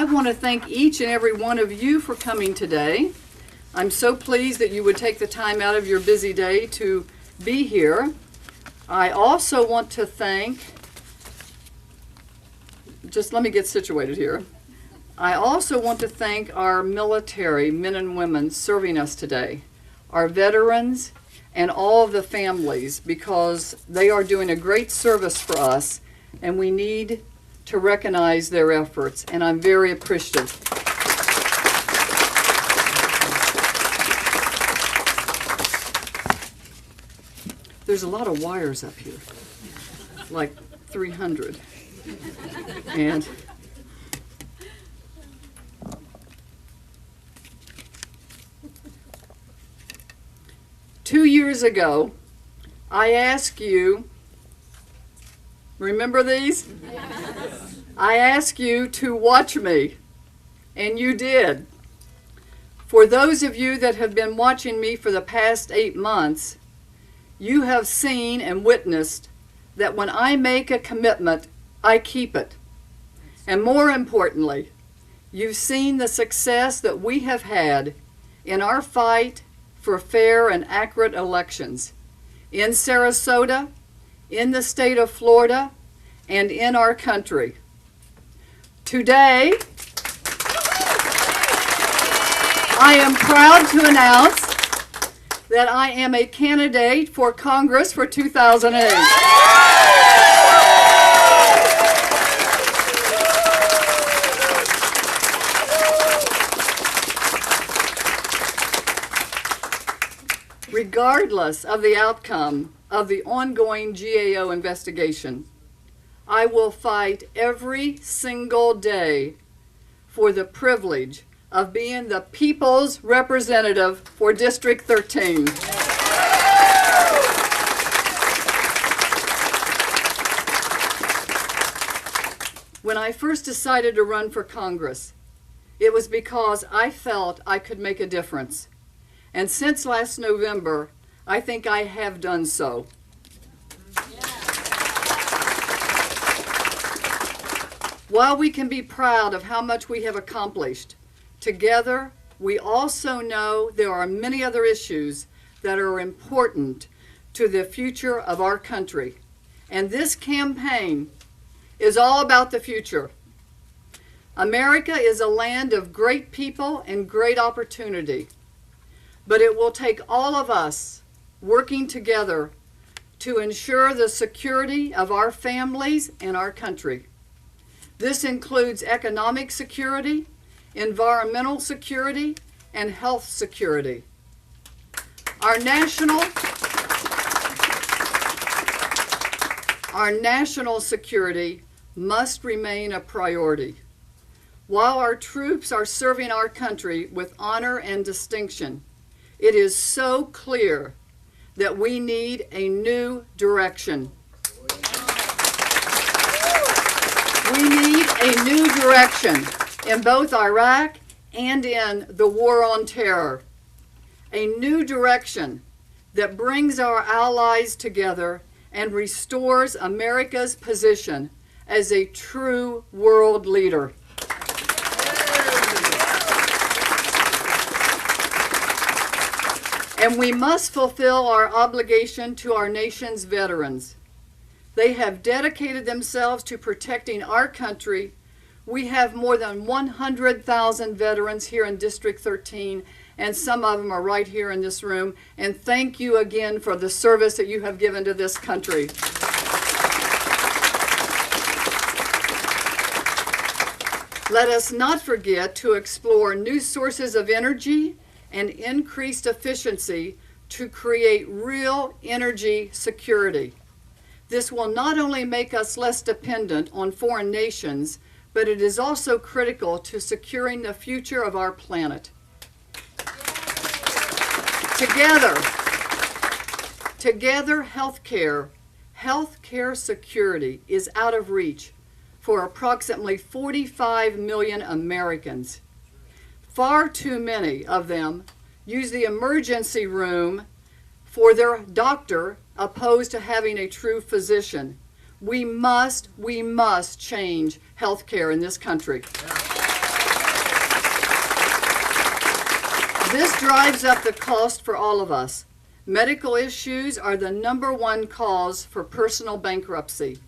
I want to thank each and every one of you for coming today. I'm so pleased that you would take the time out of your busy day to be here. I also want to thank, just let me get situated here. I also want to thank our military men and women serving us today, our veterans, and all of the families, because they are doing a great service for us, and we need to recognize their efforts, and I'm very appreciative. There's a lot of wires up here, like 300. And two years ago, I asked you, remember these? Yes. I asked you to watch me, and you did. For those of you that have been watching me for the past 8 months, you have seen and witnessed that when I make a commitment, I keep it. And more importantly, you've seen the success that we have had in our fight for fair and accurate elections in Sarasota, in the state of Florida, and in our country. Today, I am proud to announce that I am a candidate for Congress for 2008. Regardless of the outcome of the ongoing GAO investigation, I will fight every single day for the privilege of being the people's representative for District 13. When I first decided to run for Congress, it was because I felt I could make a difference. And since last November, I think I have done so. While we can be proud of how much we have accomplished, together we also know there are many other issues that are important to the future of our country. And this campaign is all about the future. America is a land of great people and great opportunity. But it will take all of us working together to ensure the security of our families and our country. This includes economic security, environmental security, and health security. Our national security must remain a priority. While our troops are serving our country with honor and distinction, it is so clear that we need a new direction. We need a new direction in both Iraq and in the war on terror. A new direction that brings our allies together and restores America's position as a true world leader. And we must fulfill our obligation to our nation's veterans. They have dedicated themselves to protecting our country. We have more than 100,000 veterans here in District 13, and some of them are right here in this room. And thank you again for the service that you have given to this country. Let us not forget to explore new sources of energy and increased efficiency to create real energy security. This will not only make us less dependent on foreign nations, but it is also critical to securing the future of our planet. Together, healthcare security is out of reach for approximately 45 million Americans. Far too many of them use the emergency room for their doctor opposed to having a true physician. We must change healthcare in this country. This drives up the cost for all of us. Medical issues are the #1 cause for personal bankruptcy,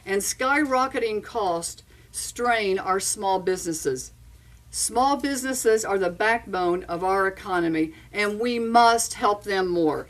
and skyrocketing costs strain our small businesses. Small businesses are the backbone of our economy, and we must help them more.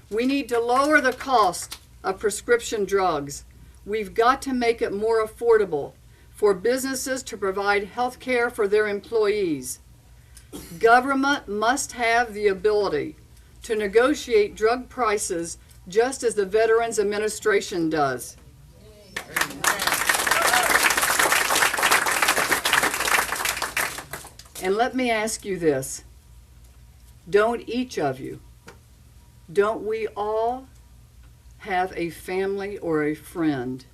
We need to lower the cost of prescription drugs. We've got to make it more affordable for businesses to provide health care for their employees. Government must have the ability to negotiate drug prices just as the Veterans Administration does. And let me ask you this. Don't each of you, don't we all have a family or a friend,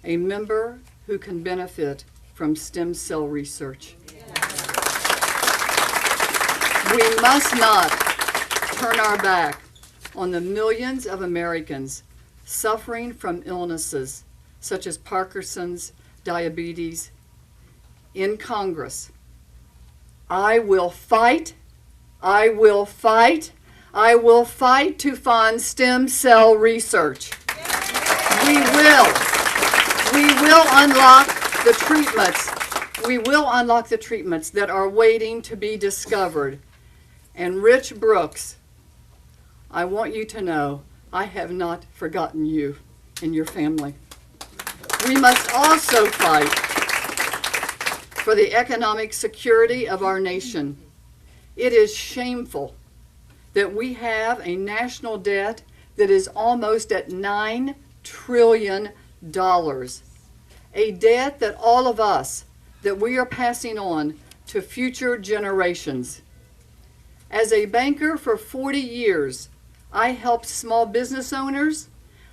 a member who can benefit from stem cell research? We must not turn our back on the millions of Americans suffering from illnesses such as Parkinson's, diabetes. In Congress, I will fight to fund stem cell research. We will unlock the treatments. We will unlock the treatments that are waiting to be discovered. And Rich Brooks, I want you to know I have not forgotten you and your family. We must also fight for the economic security of our nation. It is shameful that we have a national debt that is almost at $9 trillion, a debt that all of us, that we are passing on to future generations. As a banker for 40 years, I helped small business owners,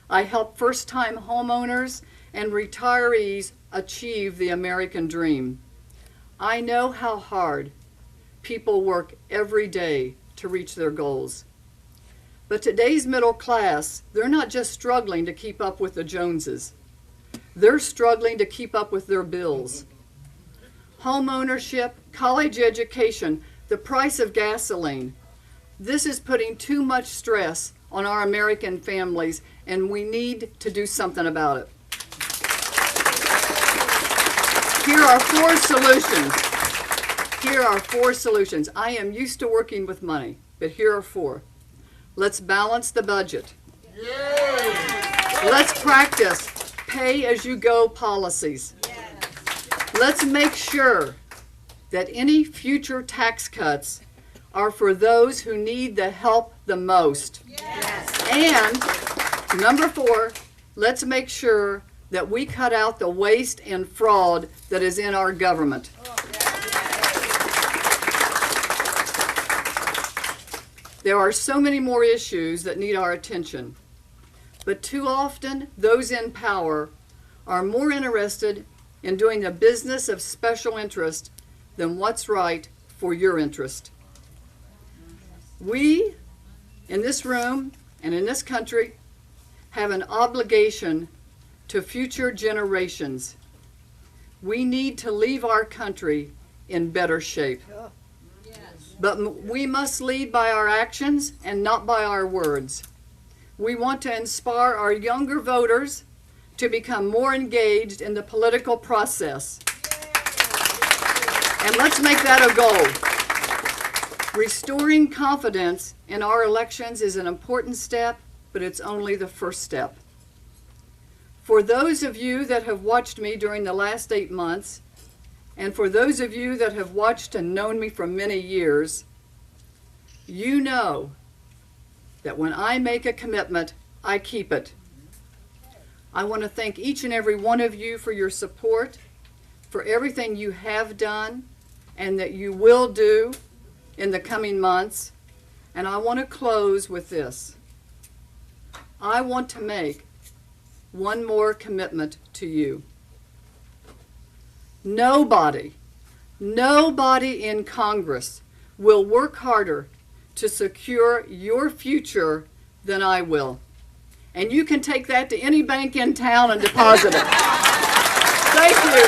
I helped first-time homeowners and retirees achieve the American dream. I know how hard people work every day to reach their goals. But today's middle class, they're not just struggling to keep up with the Joneses. They're struggling to keep up with their bills. Home ownership, college education, the price of gasoline. This is putting too much stress on our American families, and we need to do something about it. Here are 4 solutions. Here are 4 solutions. I am used to working with money, but here are 4. Let's balance the budget. Let's practice pay-as-you-go policies. Let's make sure that any future tax cuts are for those who need the help the most. And number 4, let's make sure that we cut out the waste and fraud that is in our government. There are so many more issues that need our attention, but too often those in power are more interested in doing the business of special interest than what's right for your interest. We, in this room and in this country, have an obligation to future generations. We need to leave our country in better shape. But we must lead by our actions and not by our words. We want to inspire our younger voters to become more engaged in the political process. And let's make that a goal. Restoring confidence in our elections is an important step, but it's only the first step. For those of you that have watched me during the last 8 months, and for those of you that have watched and known me for many years, you know that when I make a commitment, I keep it. I want to thank each and every one of you for your support, for everything you have done and that you will do in the coming months. And I want to close with this. I want to make one more commitment to you. Nobody in Congress will work harder to secure your future than I will. And you can take that to any bank in town and deposit it. Thank you.